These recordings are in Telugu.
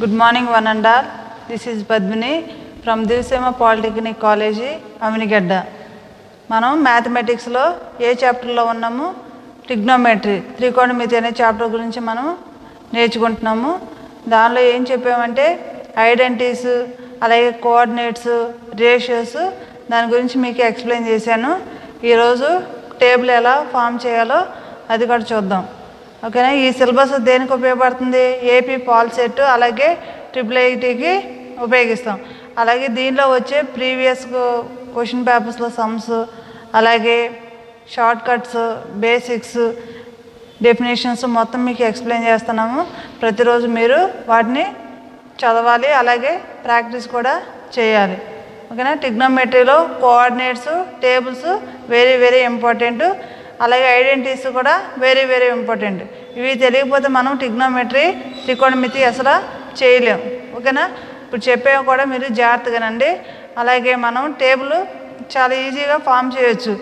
Good morning, one and all. This is Padmini from Divasema Polytechnic College, Avinigadda. మనం మ్యాథమెటిక్స్లో ఏ చాప్టర్లో ఉన్నాము? ట్రిగ్నోమెట్రీ, త్రికోణమితి అనే చాప్టర్ గురించి మనం నేర్చుకుంటున్నాము. దానిలో ఏం చెప్పామంటే ఐడెంటిటీస్, అలాగే కోఆర్డినేట్స్, రేషియోస్, దాని గురించి మీకు ఎక్స్ప్లెయిన్ చేశాను. ఈరోజు టేబుల్ ఎలా ఫామ్ చేయాలో అది కూడా చూద్దాం. ఓకేనా? ఈ సిలబస్ దేనికి ఉపయోగపడుతుంది? ఏపీ పాల్ సెట్ అలాగే ట్రిపుల్ ఐటీకి ఉపయోగిస్తాం. అలాగే దీనిలో వచ్చే ప్రీవియస్ క్వశ్చన్ పేపర్స్లో సమ్స్, అలాగే షార్ట్ కట్స్, బేసిక్స్, డెఫినేషన్స్ మొత్తం మీకు ఎక్స్ప్లెయిన్ చేస్తున్నాము. ప్రతిరోజు మీరు వాటిని చదవాలి, అలాగే ప్రాక్టీస్ కూడా చేయాలి. ఓకేనా? ట్రిగ్నోమెట్రీలో coordinates, tables very very important. అలాగే ఐడెంటిటీస్ కూడా వెరీ వెరీ ఇంపార్టెంట్. ఇవి తెలియకపోతే మనం ట్రిగ్నోమెట్రీ, త్రికోణమితి అసలు చేయలేం. ఓకేనా? ఇప్పుడు చెప్పేవి కూడా మీరు జాగ్రత్తగానండి. అలాగే మనం టేబుల్ చాలా ఈజీగా ఫామ్ చేయొచ్చు.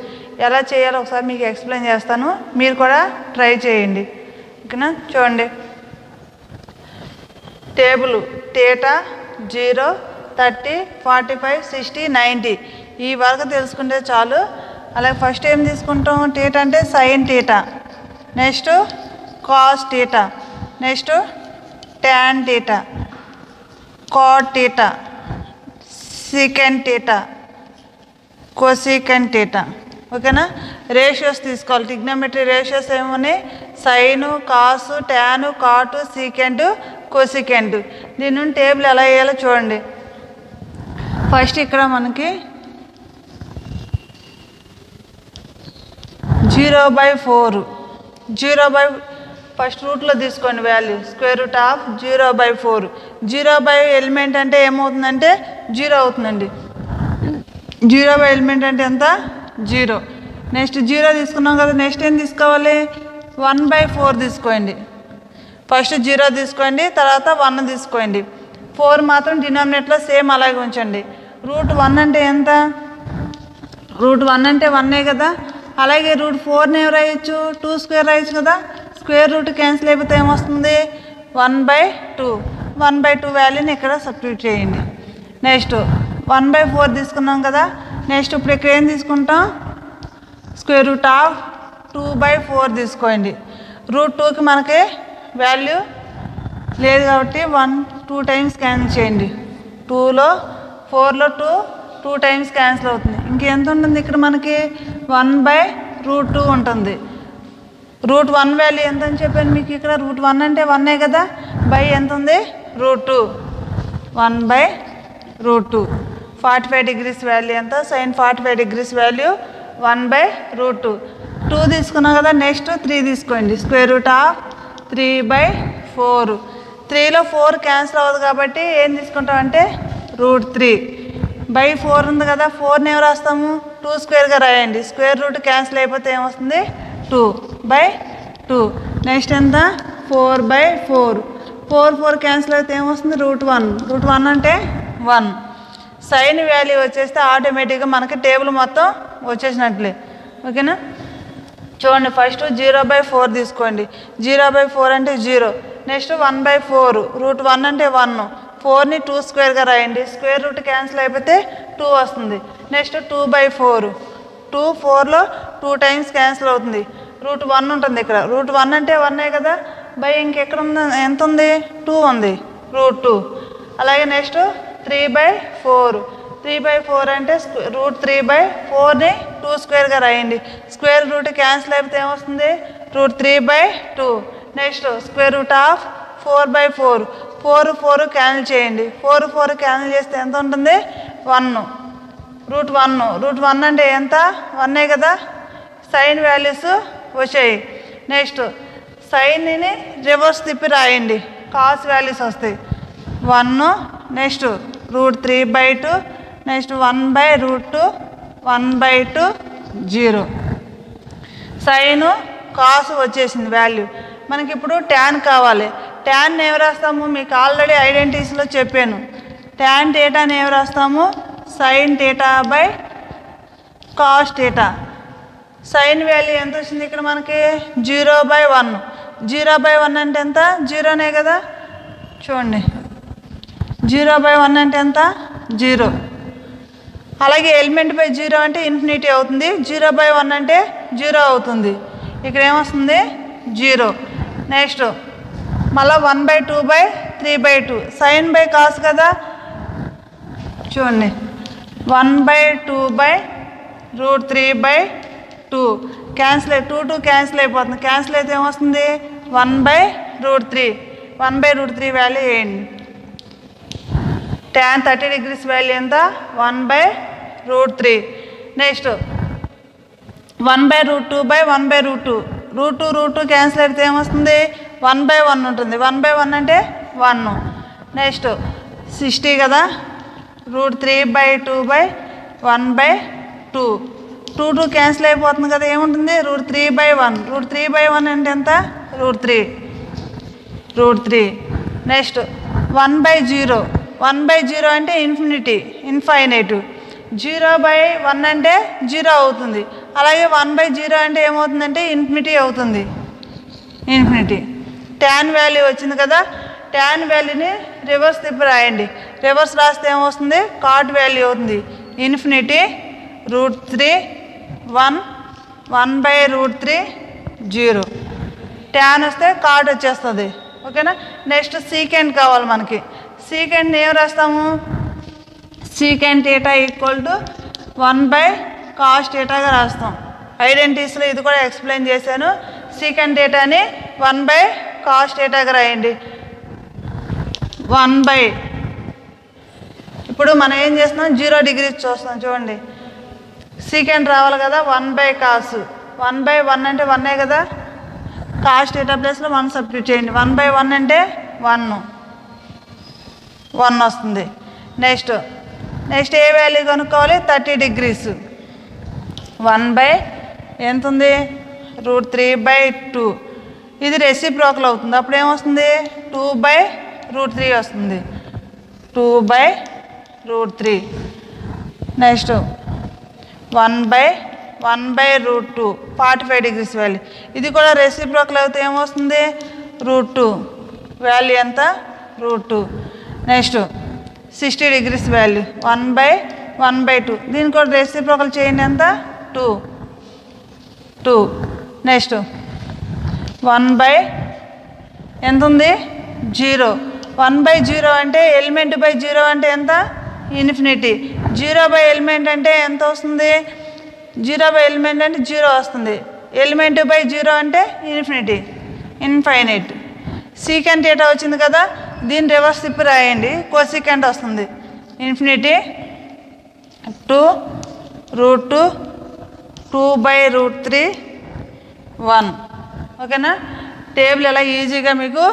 ఎలా చేయాలో ఒకసారి మీకు ఎక్స్ప్లెయిన్ చేస్తాను, మీరు కూడా ట్రై చేయండి. ఓకేనా? చూడండి, టేబుల్ థీటా 0, 30, 45, 60, 90 ఈ వరకు తెలుసుకుంటే చాలు. అలాగే ఫస్ట్ ఏం తీసుకుంటాం? థీటా అంటే sine theta, next cos theta, next tan theta, cot theta, secant theta, cosecant theta. ఓకేనా? రేషియోస్ తీసుకోవాలి. ట్రిగ్నోమెట్రీ రేషియోస్ ఏమన్నాయి? Sine, cos, tan, cot, secant, cosecant. దీని నుండి టేబుల్ ఎలా వేయాలో చూడండి. ఫస్ట్ ఇక్కడ మనకి 0/4, 0/, ఫస్ట్ రూట్లో తీసుకోండి value. Square root of 0/4. 0 element అంటే ఏమవుతుందంటే 0 అవుతుందండి. 0 ఎలిమెంట్ అంటే ఎంత? 0. నెక్స్ట్ 0 తీసుకున్నాం కదా, నెక్స్ట్ ఏం తీసుకోవాలి? 1/4 తీసుకోండి. ఫస్ట్ 0 తీసుకోండి, తర్వాత 1 తీసుకోండి. 4 మాత్రం డినామినేట్లో సేమ్ అలాగే ఉంచండి. √1 అంటే ఎంత? √1 అంటే 1 కదా. అలాగే √4ని ఏం రాయొచ్చు? 2 స్క్వేర్ రాయొచ్చు కదా. స్క్వేర్ రూట్ క్యాన్సిల్ అయిపోతే ఏమొస్తుంది? 1/2. 1/2 వాల్యూని ఇక్కడ సబ్స్టిట్యూట్ చేయండి. నెక్స్ట్ 1/4 తీసుకున్నాం కదా. నెక్స్ట్ ఇప్పుడు ఇక్కడ ఏం తీసుకుంటాం? స్క్వేర్ రూట్ ఆఫ్ 2/4 తీసుకోండి. √2కి మనకి వాల్యూ లేదు కాబట్టి 2 టైమ్స్ క్యాన్సిల్ చేయండి. 2లో 4లో 2 టైమ్స్ క్యాన్సిల్ అవుతుంది. ఇంకెంత ఉంటుంది ఇక్కడ మనకి? 1/√2 ఉంటుంది. √1 వాల్యూ ఎంత అని చెప్పాను మీకు ఇక్కడ? √1 అంటే 1 కదా. బై ఎంత ఉంది? √2. 1/√2. 45 degrees వాల్యూ ఎంత? Sine 45 degrees value 1/√2. 2 తీసుకున్నాం కదా. నెక్స్ట్ 3 తీసుకోండి. Square root of 3/4. 3లో 4 క్యాన్సిల్ అవ్వదు కాబట్టి ఏం తీసుకుంటాం అంటే √3/4 ఉంది కదా. 4ని ఏం రాస్తాము? 2 స్క్వేర్గా రాయండి. స్క్వేర్ రూట్ క్యాన్సిల్ అయిపోతే ఏమొస్తుంది? 2/2. నెక్స్ట్ ఎంత? 4/4. 4 క్యాన్సిల్ అయితే ఏమొస్తుంది? √1. √1 అంటే 1. సైన్ వాల్యూ వచ్చేస్తే ఆటోమేటిక్గా మనకి టేబుల్ మొత్తం వచ్చేసినట్లే. ఓకేనా? చూడండి, ఫస్ట్ 0/4 తీసుకోండి. 0/4 అంటే 0. నెక్స్ట్ 1/4. √1 అంటే 1. 4ని 2 స్క్వేర్గా రాయండి. స్క్వేర్ రూట్ క్యాన్సిల్ అయిపోతే 2 వస్తుంది. నెక్స్ట్ 2/4. 2 4లో 2 టైమ్స్ క్యాన్సిల్ అవుతుంది. √1 ఉంటుంది ఇక్కడ. √1 అంటే 1 కదా. బై ఇంకెక్కడ ఉంది? ఎంత ఉంది? 2 ఉంది. √2. అలాగే నెక్స్ట్ 3/4. 3/4 అంటే √3/4ని 2 స్క్వేర్గా రాయండి. స్క్వేర్ రూట్ క్యాన్సిల్ అయిపోతే ఏమొస్తుంది? √3/2. Next square root of 4/4. 4 cancel చేయండి. 4 క్యాన్సిల్ చేస్తే ఎంత ఉంటుంది? 1. √1 అంటే ఎంత? 1 కదా. సైన్ వాల్యూస్ వచ్చాయి. నెక్స్ట్ సైన్ని రివర్స్ తిప్పి రాయండి. కాస్ వాల్యూస్ వస్తాయి. 1. నెక్స్ట్ √3/2. నెక్స్ట్ 1/√2. 1/2 0. సైను కాసు వచ్చేసింది వాల్యూ. మనకి ఇప్పుడు ట్యాన్ కావాలి. ట్యాన్ ఏం రాస్తాము? మీకు ఆల్రెడీ ఐడెంటిటీస్లో చెప్పాను. ట్యాన్ థీటాని ఏం రాస్తాము? Sine theta cos theta. Sine value ఎంత వచ్చింది ఇక్కడ మనకి? 0/1. 0/1 అంటే ఎంత? 0నే కదా. చూడండి, 0/1 అంటే ఎంత? 0. అలాగే ఎలిమెంట్ బై 0 అంటే ఇన్ఫినిటీ అవుతుంది. 0/1 అంటే 0 అవుతుంది. ఇక్కడ ఏమొస్తుంది? 0. నెక్స్ట్ మళ్ళీ 1/2/3/2 సైన్ బై కాస్ కదా. చూడండి 1/2/√3/2 క్యాన్సిల్ 2 క్యాన్సిల్ అయిపోతుంది. క్యాన్సిల్ అయితే ఏమొస్తుంది? 1/√3. 1/√3 వాల్యూ వేయండి. tan 30 degrees వాల్యూ ఎంత? 1/√3. నెక్స్ట్ 1/√2/1/√2 √2 క్యాన్సిల్ అయితే ఏమొస్తుంది? 1/1 ఉంటుంది. 1/1 అంటే 1. నెక్స్ట్ 60 కదా. √3/2/1/2 2 క్యాన్సిల్ అయిపోతుంది కదా. ఏముంటుంది? √3/1. √3/1 అంటే ఎంత? √3. నెక్స్ట్ 1/0. 1/0 అంటే ఇన్ఫైనైట్. 0/1 అంటే 0 అవుతుంది. అలాగే 1/0 అంటే ఏమవుతుందంటే ఇన్ఫినిటీ అవుతుంది. ఇన్ఫినిటీ. ట్యాన్ వాల్యూ వచ్చింది కదా. ట్యాన్ వాల్యూని రివర్స్ తిప్పి రాయండి. రివర్స్ రాస్తే ఏమొస్తుంది? కాట్ వాల్యూ అవుతుంది. ఇన్ఫినిటీ √3 1 1/√3 0. ట్యాన్ వస్తే కాట్ వచ్చేస్తుంది. ఓకేనా. నెక్స్ట్ సీకెంట్ కావాలి మనకి. సీకెంట్ని ఏం రాస్తాము? సీకెంట్ θ = 1/cos θగా రాస్తాం. ఐడెంటిటీస్లో ఇది కూడా ఎక్స్ప్లెయిన్ చేశాను. సీకెంట్ θని 1/cos θగా రాయండి. 1/. ఇప్పుడు మనం ఏం చేస్తున్నాం? 0 degrees చూస్తాం. చూడండి సీకెంట్ రావాలి కదా. 1/cos 1/1 అంటే 1 కదా. cos θ ప్లేస్లో 1 సబ్స్టిట్యూట్ చేయండి. 1/1 అంటే 1 వస్తుంది. నెక్స్ట్ ఏ వాల్యూ కనుక్కోవాలి? 30 degrees. 1/ ఎంత ఉంది? √3/2. ఇది రెసిప్రోకల్ అవుతుంది. అప్పుడు ఏమొస్తుంది? 2/√3 వస్తుంది. 2/√3. Next 1/1/√2 45 degrees value. ఇది కూడా రెసిప్రోకల్ అయితే ఏమొస్తుంది? √2. వాల్యూ ఎంత? √2. Next 60 degrees value 1/1/2. దీన్ని కూడా రెసిప్రోకల్ చేయండి. ఎంత? 2. నెక్స్ట్ 1/ ఎంత ఉంది? 0. 1/0 అంటే ఎలిమెంట్ బై 0 అంటే ఎంత? ఇన్ఫినిటీ. 0/ఎలిమెంట్ అంటే ఎంత వస్తుంది? 0/ఎలిమెంట్ అంటే 0 వస్తుంది. ఎలిమెంట్ బై 0 అంటే ఇన్ఫినిటీ, ఇన్ఫైనైట్. సీకెంట్ θ వచ్చింది కదా. దీన్ని రివర్స్ తిప్పి రాయండి. కోసీకెంట్ వస్తుంది. ఇన్ఫినిటీ 2 √2 2/√3 1. ఓకేనా. టేబుల్ ఎలా ఈజీగా మీకు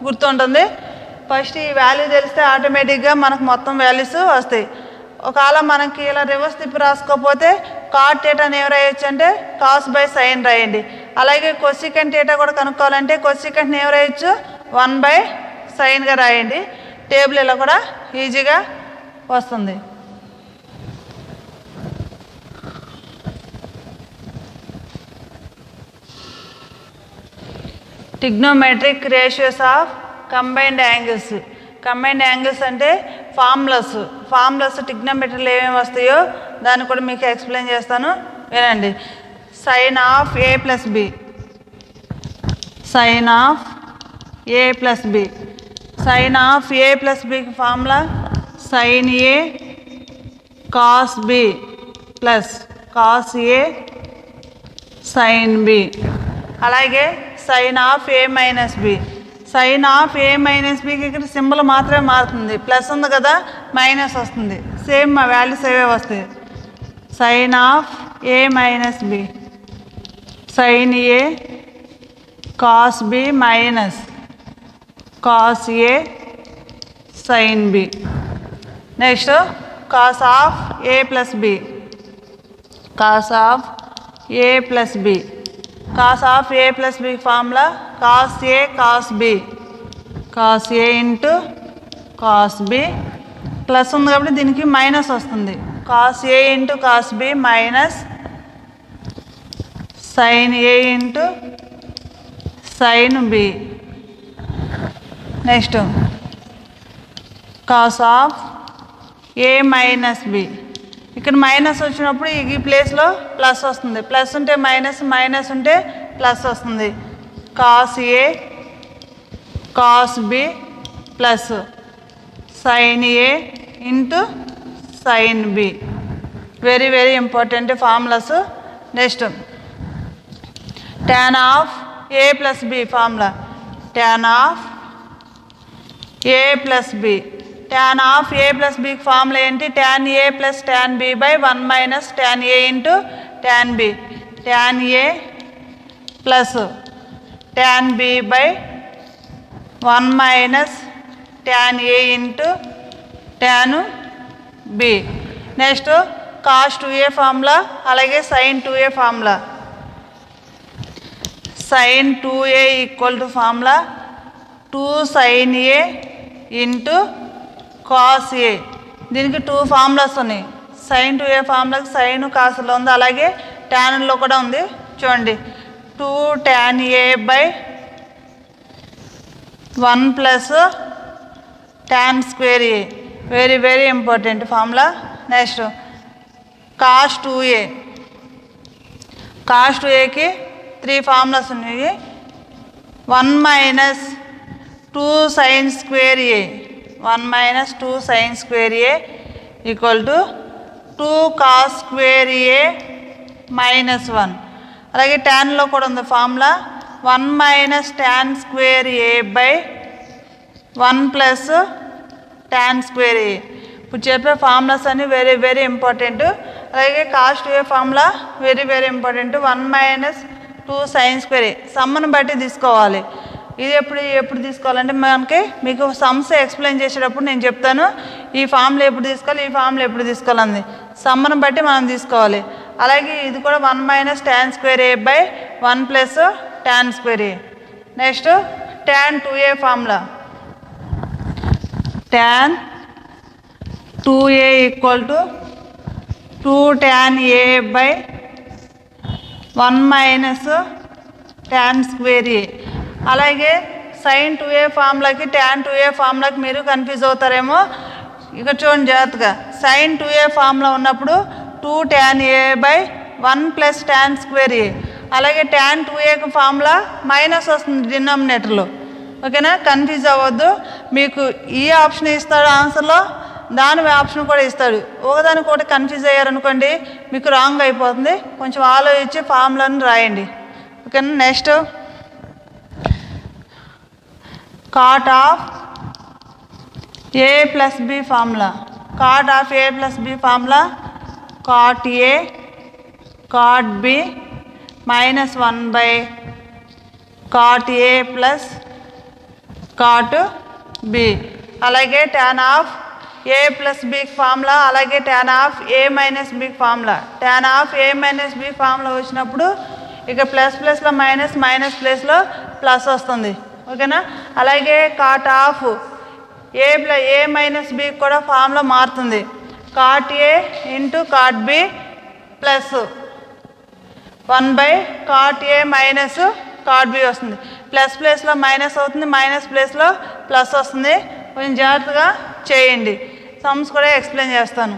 గుర్తుంటుంది. ఫస్ట్ ఈ వాల్యూ తెలిస్తే ఆటోమేటిక్గా మనకు మొత్తం వాల్యూస్ వస్తాయి. ఒకవేళ మనకి ఇలా రివర్స్ తిప్పి రాసుకోకపోతే కాట్ θని ఏం రాయొచ్చు అంటే cos/sin రాయండి. అలాగే కొసికెంట్ θ కూడా కనుక్కోవాలంటే కొసికెంట్ని ఏం రాయొచ్చు? 1/sinగా రాయండి. టేబుల్ ఇలా కూడా ఈజీగా వస్తుంది. Trigonometric ratios of combined angles. Combined angles అంటే ఫార్ములాస్ ట్రిగ్నోమెట్రీలో ఏమేమి వస్తాయో దాన్ని కూడా మీకు ఎక్స్ప్లెయిన్ చేస్తాను, వినండి. sin of a + b, sin of a + b. sin of a + bకి formula sin a cos b plus cos a sin b. అలాగే sin of a - b. sin of a - bకి ఇక్కడ సింబల్ మాత్రమే మారుతుంది. ప్లస్ ఉంది కదా, మైనస్ వస్తుంది. సేమ్ మా వాల్యూస్ అవే వస్తాయి. sin of a - b, sin a cos b minus cos a sin b. Next cos of a + b, cos of a + b. cos of a + b formula cos a cos b, cos a into cos b. Plus ఉంది కాబట్టి దీనికి మైనస్ వస్తుంది. cos a into cos b minus sin a into sin b. Next cos of a minus b. ఇక్కడ మైనస్ వచ్చినప్పుడు ఈ ప్లేస్లో ప్లస్ వస్తుంది. ప్లస్ ఉంటే మైనస్, మైనస్ ఉంటే ప్లస్ వస్తుంది. Cos a cos b plus sine a into sine b. Very very important formulas. Next tan of a plus b formula. tan of a plus b. tan of a plus b formula ఏంటి? tan a plus tan b by 1 minus tan a into tan b. tan a plus tan b by 1 minus tan a into tan b. Next cos 2a formula, అలాగే sine 2a formula. Sine 2a equal to formula 2 sine a into cos a. దీనికి 2 ఫార్ములాస్ ఉన్నాయి. సైన్ 2a ఫార్ములాకి సైన్ కాసులో ఉంది, అలాగే ట్యాన్లో కూడా ఉంది. చూడండి, 2 tan A by 1 plus tan square A. Very very important formula. Next cos 2a. Cos 2aకి 3 ఫార్ములాస్ ఉన్నాయి. 1 minus 2 sine square A. 1 minus 2 sine square A equal to 2 cos square A minus 1. అలాగే ట్యాన్లో కూడా ఉంది formula 1 minus tan square A by 1 plus tan square A. ఇప్పుడు చెప్పే ఫార్ములాస్ అన్ని వెరీ వెరీ ఇంపార్టెంట్. అలాగే cos 2a formula very very important. 1 minus 2 sine square A సమ్మను బట్టి తీసుకోవాలి. ఇది ఎప్పుడు తీసుకోవాలంటే మీకు సమ్స్ ఎక్స్ప్లెయిన్ చేసేటప్పుడు నేను చెప్తాను ఈ ఫార్ములా ఎప్పుడు తీసుకోవాలి, ఈ ఫార్ములా ఎప్పుడు తీసుకోవాలని. సమ్మను బట్టి మనం తీసుకోవాలి. అలాగే ఇది కూడా 1 minus tan square A by 1 plus tan square A. Next tan 2a formula. tan 2a equal to 2 tan A by 1 minus tan square A. అలాగే సైన్ 2a ఫార్ములాకి tan 2a ఫార్ములాకి మీరు కన్ఫ్యూజ్ అవుతారేమో. ఇక్కడ చూడండి జాగ్రత్తగా. సైన్ 2a ఫార్ములా ఉన్నప్పుడు 2 tan A by 1 plus tan square A. అలాగే tan 2a ఫార్ములా మైనస్ వస్తుంది డినామినేటర్లో. ఓకేనా? కన్ఫ్యూజ్ అవ్వద్దు. మీకు ఈ ఆప్షన్ ఇస్తాడు ఆన్సర్లో, దాని ఆప్షన్ కూడా ఇస్తాడు. ఒకదానికి ఒకటి కన్ఫ్యూజ్ అయ్యారనుకోండి మీకు రాంగ్ అయిపోతుంది. కొంచెం ఆలోచించి ఫార్ములాని రాయండి. ఓకేనా? Next cot of a plus b formula. Cot of a plus b formula cot a cot b minus 1 by cot a plus cot b. అలాగే tan of a plus b formula, అలాగే tan of a minus b formula. tan of a minus b formula వచ్చినప్పుడు ఇక ప్లస్ ప్లస్లో మైనస్, మైనస్ ప్లస్లో ప్లస్ వస్తుంది. ఓకేనా? అలాగే cot of a minus b కూడా ఫార్ములా మారుతుంది. Cot a into cot b plus 1 by cot a minus cot b వస్తుంది. ప్లస్ ప్లేస్లో మైనస్ అవుతుంది, మైనస్ ప్లేస్లో ప్లస్ వస్తుంది. కొంచెం జాగ్రత్తగా చేయండి. సమ్స్ కూడా ఎక్స్ప్లెయిన్ చేస్తాను.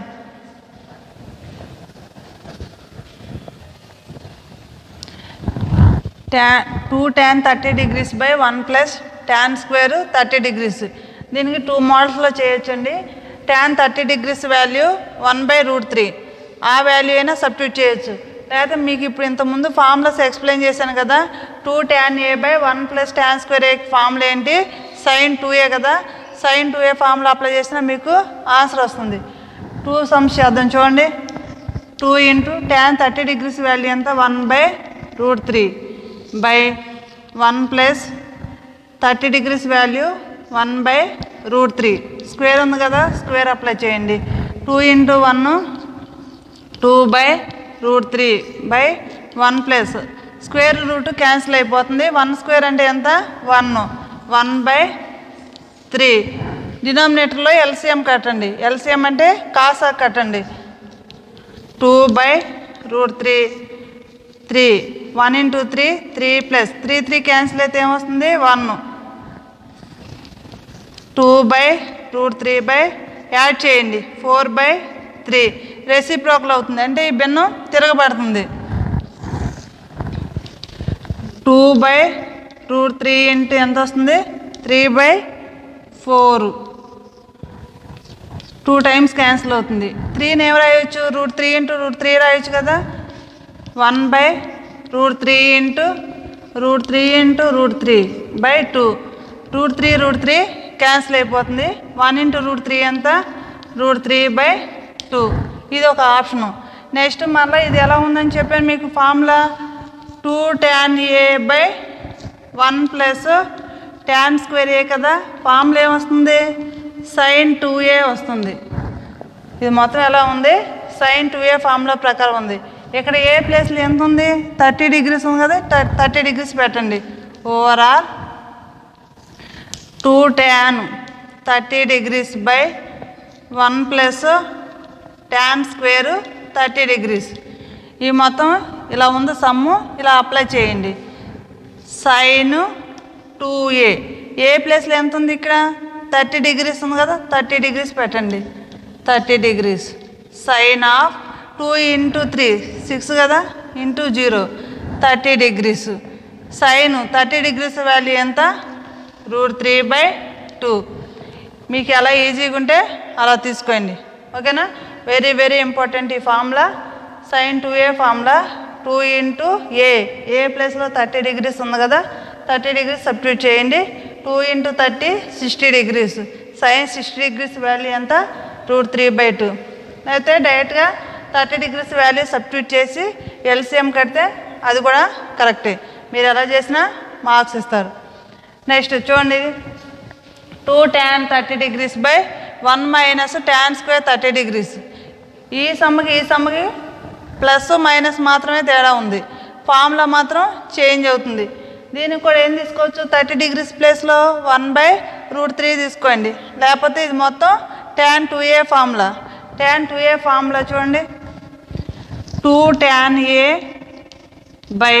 Two tan 30 degrees by 1 plus tan square 30 degrees. దీనికి 2 మోడల్స్లో చేయొచ్చండి. tan 30 degrees వాల్యూ 1/√3 ఆ వాల్యూ అయినా సబ్స్టిట్యూట్ చేయొచ్చు. లేకపోతే మీకు ఇప్పుడు ఇంతకుముందు ఫార్ములాస్ ఎక్స్ప్లెయిన్ చేశాను కదా, 2 tan A by 1 plus tan square A formula ఏంటి? సైన్ 2a కదా. సైన్ 2a ఫార్ములా అప్లై చేసినా మీకు ఆన్సర్ వస్తుంది. 2 సమ్స్ చేద్దాం. చూడండి, 2 ఇంటూ tan 30 degrees వాల్యూ ఎంత? 1/√3 by 1 plus 30 degrees value 1/√3. Square ఉంది కదా, స్క్వేర్ అప్లై చేయండి. 2 into 1 2/√3 by 1 plus square root cancel అయిపోతుంది. 1 స్క్వేర్ అంటే ఎంత? 1/3. డినామినేటర్లో ఎల్సిఎం కట్టండి. ఎల్సిఎం అంటే కాసా కట్టండి. 2/√3 3 1 ఇంటూ 3 3 ప్లస్ 3 క్యాన్సిల్ అయితే ఏమొస్తుంది? 1. 2/3 √3 బై యాడ్ చేయండి 4/3 రెసిప్రోకల్ అవుతుంది, అంటే ఈ భిన్నం తిరగబడుతుంది. 2/√3 ఇంటూ ఎంత వస్తుంది 3/4 2 టైమ్స్ క్యాన్సిల్ అవుతుంది. 3ని ఏం రాయొచ్చు √3 ఇంటూ √3 రాయొచ్చు కదా. 1/√3 ఇంటూ √3 ఇంటూ √3/2 √3 క్యాన్సిల్ అయిపోతుంది. 1 ఇంటూ √3 ఎంత √3/2 ఇది ఒక ఆప్షను. నెక్స్ట్ మళ్ళీ ఇది ఎలా ఉందని చెప్పాను మీకు formula 2 tan A/1 plus tan square A కదా. ఫార్ములా ఏమొస్తుంది sin 2A వస్తుంది. ఇది మొత్తం ఎలా ఉంది sin 2A ఫార్ములా ప్రకారం ఉంది. ఇక్కడ ఏ ప్లేస్లో ఎంత ఉంది 30 degrees ఉంది కదా, 30 degrees పెట్టండి. Overall 2 tan 30 degrees by 1 plus tan square 30 degrees. ఈ మొత్తం ఇలా ఉంది సమ్ము, ఇలా అప్లై చేయండి. సైన్ 2A ఏ ప్లేస్లో ఎంత ఉంది ఇక్కడ 30 degrees ఉంది కదా, 30 degrees పెట్టండి. 30 degrees సైన్ ఆఫ్ 2 ఇంటూ 3 6 కదా into 0 30 degrees. Sine 30 degrees value ఎంత √3/2. మీకు ఎలా ఈజీగా ఉంటే అలా తీసుకోండి, ఓకేనా. వెరీ వెరీ ఇంపార్టెంట్ ఈ formula sin 2A formula. 2 into A ప్లేస్లో 30 degrees ఉంది కదా, 30 degrees సబ్స్టిట్యూట్ చేయండి. 2 into 30 60 degrees. Sine 60 degrees value ఎంత √3/2. అయితే డైరెక్ట్గా 30 degrees వాల్యూ సబ్స్టిట్యూట్ చేసి ఎల్సిఎం కడితే అది కూడా కరెక్టే. మీరు ఎలా చేసినా మార్క్స్ ఇస్తారు. నెక్స్ట్ చూడండి 2 tan 30 degrees by 1 minus tan square 30 degrees. ఈ సమ్మకి ప్లస్ మైనస్ మాత్రమే తేడా ఉంది, ఫార్ములా మాత్రం చేంజ్ అవుతుంది. దీనికి కూడా ఏం తీసుకోవచ్చు 30 degrees ప్లేస్లో 1/√3 తీసుకోండి, లేకపోతే ఇది మొత్తం tan 2A formula. tan 2A formula చూడండి 2 tan A by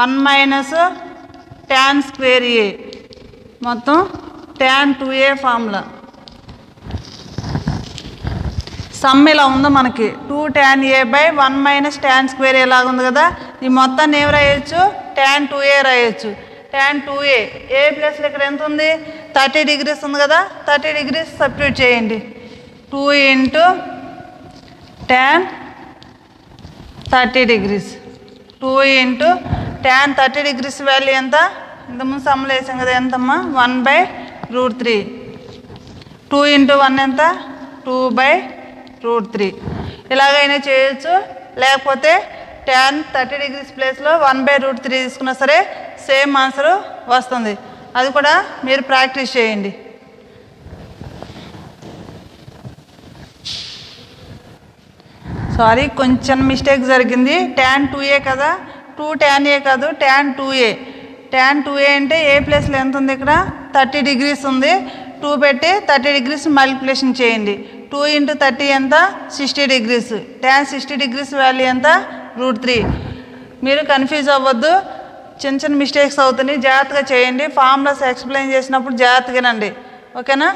1 minus tan square A మొత్తం tan 2A ఫార్ములా. సమ్ ఇలా ఉందో మనకి 2 tan A by 1 minus tan square ఎలాగ ఉంది కదా, ఈ మొత్తాన్ని ఏం రాయొచ్చు tan 2A రాయొచ్చు. tan 2A ఏ ప్లేస్లో ఇక్కడ ఎంత ఉంది 30 degrees ఉంది కదా, 30 degrees సబ్స్టిట్యూట్ చేయండి. 2 into tan 30 degrees 2 into tan 30 degrees value ఎంత ఇంతకుముందు సమ్లో వేసాం కదా, ఎంతమ్మా 1/√3. 2 ఇంటూ 1 ఎంత 2/√3. ఇలాగైనా చేయొచ్చు, లేకపోతే tan 30 degrees ప్లేస్లో 1/√3 తీసుకున్నా సరే సేమ్ ఆన్సర్ వస్తుంది. అది కూడా మీరు ప్రాక్టీస్ చేయండి. సారీ కొంచెం మిస్టేక్ జరిగింది. tan 2A కదా, 2 tan A కాదు tan 2A. tan 2A అంటే ఏ ప్లేస్లో ఎంత ఉంది ఇక్కడ 30 degrees ఉంది, 2 పెట్టి 30 degrees మల్టిప్లికేషన్ చేయండి. 2 ఇంటూ 30 ఎంత 60 degrees. tan 60 degrees వాల్యూ ఎంత √3. మీరు కన్ఫ్యూజ్ అవ్వద్దు, చిన్న చిన్న మిస్టేక్స్ అవుతున్నాయి, జాగ్రత్తగా చేయండి. ఫార్ములాస్ ఎక్స్ప్లెయిన్ చేసినప్పుడు జాగ్రత్తగానండి, ఓకేనా.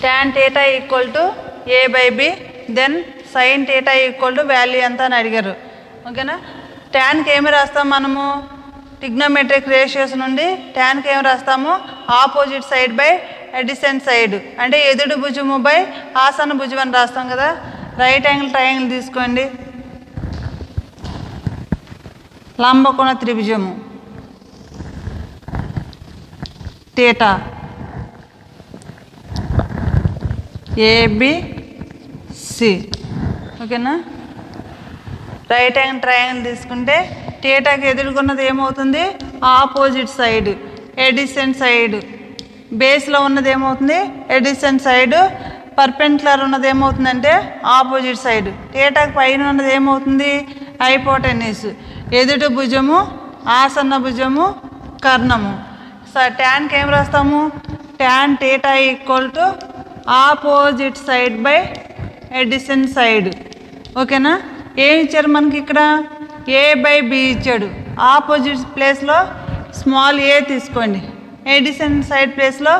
tan θ equal to A/B, then sin θ equal to value ఎంత అని అడిగారు, ఓకేనా. ట్యాన్కి ఏమి రాస్తాం మనము ట్రిగ్నోమెట్రిక్ రేషియోస్ నుండి ట్యాన్కి ఏమి రాస్తాము ఆపోజిట్ సైడ్ బై అడిసెంట్ సైడ్, అంటే ఎదుడు భుజము బై ఆసన భుజం అని రాస్తాం కదా. రైట్ యాంగిల్ ట్రయాంగిల్ తీసుకోండి, లంబకోణ త్రిభుజము θ ABC, ఓకేనా. రైట్ యాంగిల్ ట్రయాంగిల్ తీసుకుంటే థీటాకి ఎదుర్కొన్నది ఏమవుతుంది ఆపోజిట్ సైడ్ ఎడిసెంట్ సైడ్, బేస్లో ఉన్నది ఏమవుతుంది ఎడిసెంట్ సైడ్, పర్పెండిక్యులర్ ఉన్నది ఏమవుతుందంటే ఆపోజిట్ సైడ్, థీటాకి పైన ఉన్నది ఏమవుతుంది హైపోటెన్యూస్, ఎదుటి భుజము ఆసన్న భుజము కర్ణము. ట్యాన్కి ఏం రాస్తాము tan θ equal to opposite side by adjacent side, ఓకేనా. ఏమి ఇచ్చారు మనకి ఇక్కడ A/B ఇచ్చాడు, ఆపోజిట్ ప్లేస్లో స్మాల్ ఏ తీసుకోండి, ఎడిసెంట్ సైడ్ ప్లేస్లో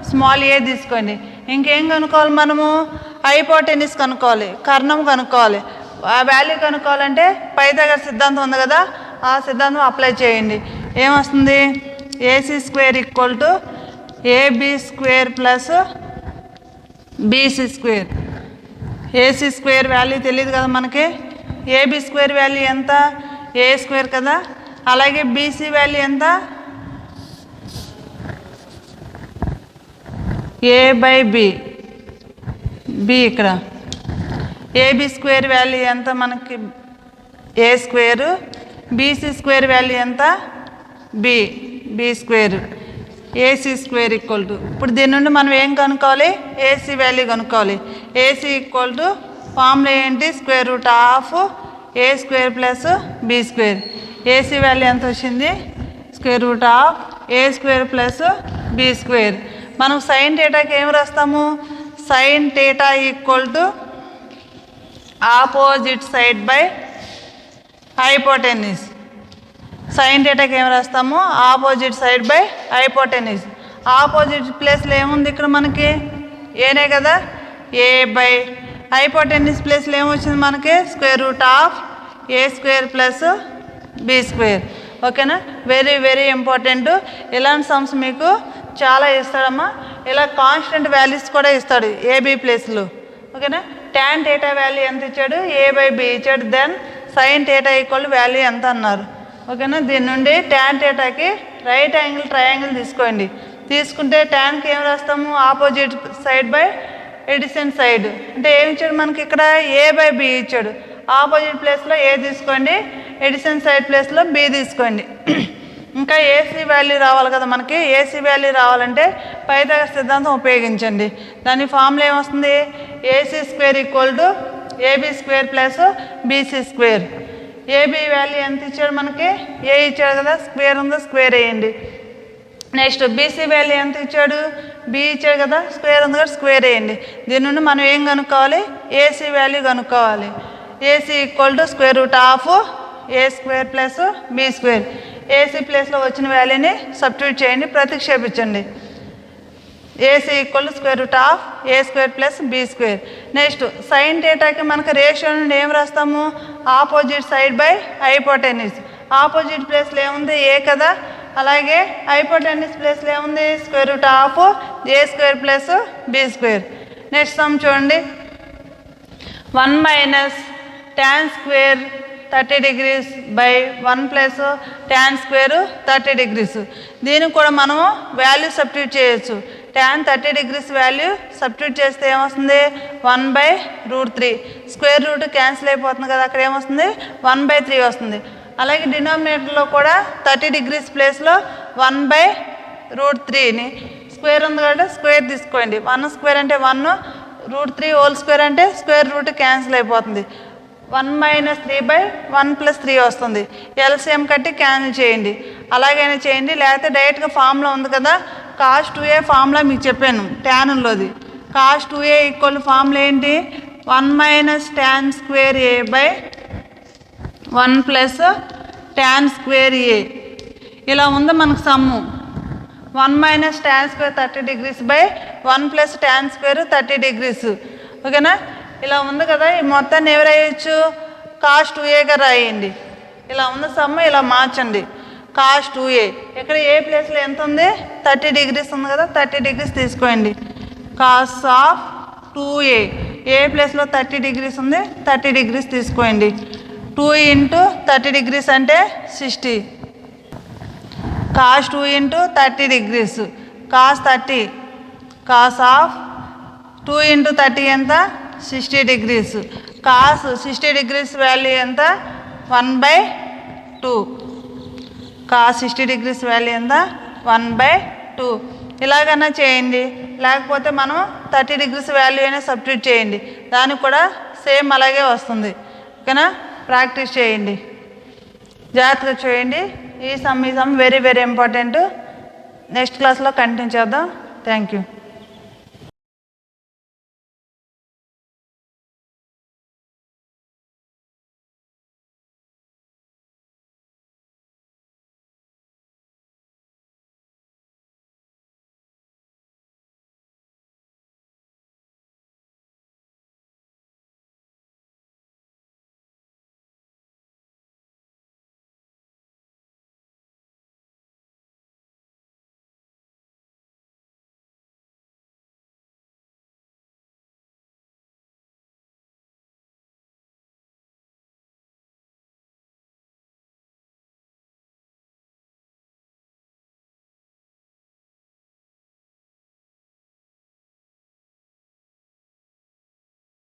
స్మాల్ ఏ తీసుకోండి. ఇంకేం కనుక్కోవాలి మనము? హైపోటెన్యూస్ కనుక్కోవాలి, కర్ణం కనుక్కోవాలి. ఆ వాల్యూ కనుక్కోవాలంటే పైథాగరస్ సిద్ధాంతం ఉంది కదా, ఆ సిద్ధాంతం అప్లై చేయండి. ఏమొస్తుంది? AC square equal to AB square plus BC square. AC square value తెలియదు కదా మనకి, ఏబీ స్క్వేర్ వాల్యూ ఎంత? ఏ స్క్వేర్ కదా. అలాగే బీసీ వాల్యూ ఎంత? ఏ బై బి, బి ఇక్కడ. ఏబీ స్క్వేర్ వాల్యూ ఎంత మనకి? A square. BC square value ఎంత? B, b square. AC square equal to, ఇప్పుడు దీని నుండి మనం ఏం కనుక్కోవాలి? ఏసీ వాల్యూ కనుక్కోవాలి. ఏసీ ఈక్వల్ టు ఫార్ములా ఏంటి? Square root of A square plus B square. AC value ఎంత వచ్చింది? Square root of A square plus B square. మనం సైన్ థీటాకి ఏం రాస్తాము? Sine theta equal to opposite side by hypotenuse. Sine థీటాకి ఏం రాస్తాము? Opposite side by hypotenuse. Opposite ప్లేస్లో ఏముంది ఇక్కడ మనకి? ఏనే కదా, ఏ బై. హైపోటెన్యూస్ ప్లేస్లో ఏమొచ్చింది మనకి? Square root of A square plus B square. ఓకేనా? Very very important. ఇలాంటి సమ్స్ మీకు చాలా ఇస్తాడమ్మా. ఇలా కాన్స్టెంట్ వాల్యూస్ కూడా ఇస్తాడు ఏబీ ప్లేస్లో. ఓకేనా? ట్యాన్ థీటా వాల్యూ ఎంత ఇచ్చాడు? ఏ బై బి ఇచ్చాడు. Then sine theta equal value ఎంత అన్నారు. ఓకేనా? దీని నుండి ట్యాన్ థీటాకి రైట్ యాంగిల్ ట్రయాంగిల్ తీసుకోండి. తీసుకుంటే ట్యాన్కి ఏం రాస్తాము? Opposite side by adjacent side. అంటే ఏమి ఇచ్చాడు మనకి ఇక్కడ? ఏ బై బి ఇచ్చాడు. ఆపోజిట్ ప్లేస్లో ఏ తీసుకోండి, ఎడిసెంట్ సైడ్ ప్లేస్లో బి తీసుకోండి. ఇంకా ఏసీ వాల్యూ రావాలి కదా మనకి. ఏసీ వాల్యూ రావాలంటే పైథాగరస్ సిద్ధాంతం ఉపయోగించండి. దాని ఫార్ములా ఏమొస్తుంది? AC square equal to AB square plus BC square. AB value ఎంత ఇచ్చాడు మనకి? ఏ ఇచ్చాడు కదా, స్క్వేర్ ఉందో స్క్వేర్ వేయండి. నెక్స్ట్ బీసీ వాల్యూ ఎంత ఇచ్చాడు? బి ఇచ్చాడు కదా, స్క్వేర్ ఉంది కదా, స్క్వేర్ వేయండి. దీని నుండి మనం ఏం కనుక్కోవాలి? ఏసీ వాల్యూ కనుక్కోవాలి. AC equal to square root of A square plus B square. AC ప్లేస్లో వచ్చిన వాల్యూని సబ్స్టిట్యూట్ చేయండి, ప్రతిక్షేపించండి. AC equal square root of A square plus B square. Next sine థీటాకి మనకు రేషియో నుండి ఏం రాస్తాము? Opposite side by hypotenuse. Opposite ప్లేస్లో ఏముంది? ఏ కదా. అలాగే హైపోటెన్యూస్ ప్లేస్లో ఏముంది? Square root of A square plus B square. Next sum చూడండి. 1 minus tan square 30 degrees by 1 plus tan square 30 degrees. దీనికి కూడా మనము వాల్యూ సబ్స్టిట్యూట్ చేయొచ్చు. ట్యాన్ 30 degrees వాల్యూ సబ్స్టిట్యూట్ చేస్తే ఏమొస్తుంది? 1/√3. స్క్వేర్ రూట్ క్యాన్సిల్ అయిపోతుంది కదా, అక్కడ ఏమొస్తుంది? 1/3 వస్తుంది. అలాగే డినామినేటర్లో కూడా 30 degrees ప్లేస్లో 1/√3ని స్క్వేర్ ఉంది కాబట్టి స్క్వేర్ తీసుకోండి. 1 స్క్వేర్ అంటే 1, √3 హోల్ స్క్వేర్ అంటే స్క్వేర్ రూట్ క్యాన్సిల్ అయిపోతుంది. 1 - 3/1 + 3 వస్తుంది. ఎల్సిఎం కట్టి క్యాన్సిల్ చేయండి. అలాగైనా చేయండి, లేకపోతే డైరెక్ట్గా ఫార్ములా ఉంది కదా, cos 2a ఫార్ములా మీకు చెప్పాను ట్యాన్లోది. cos 2a ఈక్వల్ ఫార్ములా ఏంటి? 1 - tan square a by 1 plus tan square a. ఇలా ఉంది మనకు sum. 1 - tan square 30 degrees by 1 plus tan square 30 degrees. ఓకేనా? ఇలా ఉంది కదా, ఈ మొత్తాన్ని ఎవరు రాయొచ్చు? cos 2aగా రాయండి. ఇలా ఉంది సమ్ము, ఇలా మార్చండి. cos 2a ఇక్కడ ఏ ప్లేస్లో ఎంత ఉంది? 30 degrees ఉంది కదా, 30 degrees తీసుకోండి. cos ఆఫ్ 2a ఏ ప్లేస్లో 30 degrees ఉంది, 30 degrees తీసుకోండి. 2 × 30 degrees అంటే 60. cos 2 × 30 degrees cos 30. cos of 2 × 30 ఎంత? 60 degrees. cos 60 degrees వాల్యూ ఎంత? 1/2. cos 60 degrees వాల్యూ ఎంత? 1/2. ఇలాగన్నా చేయండి, లేకపోతే మనం 30 degrees వాల్యూ అయినా సబ్స్టిట్యూట్ చేయండి, దానికి కూడా సేమ్ అలాగే వస్తుంది. ఓకేనా? ప్రాక్టీస్ చేయండి, జాగ్రత్తగా చేయండి. ఈ some very very important. Next క్లాస్లో కంటిన్యూ చేద్దాం. Thank you.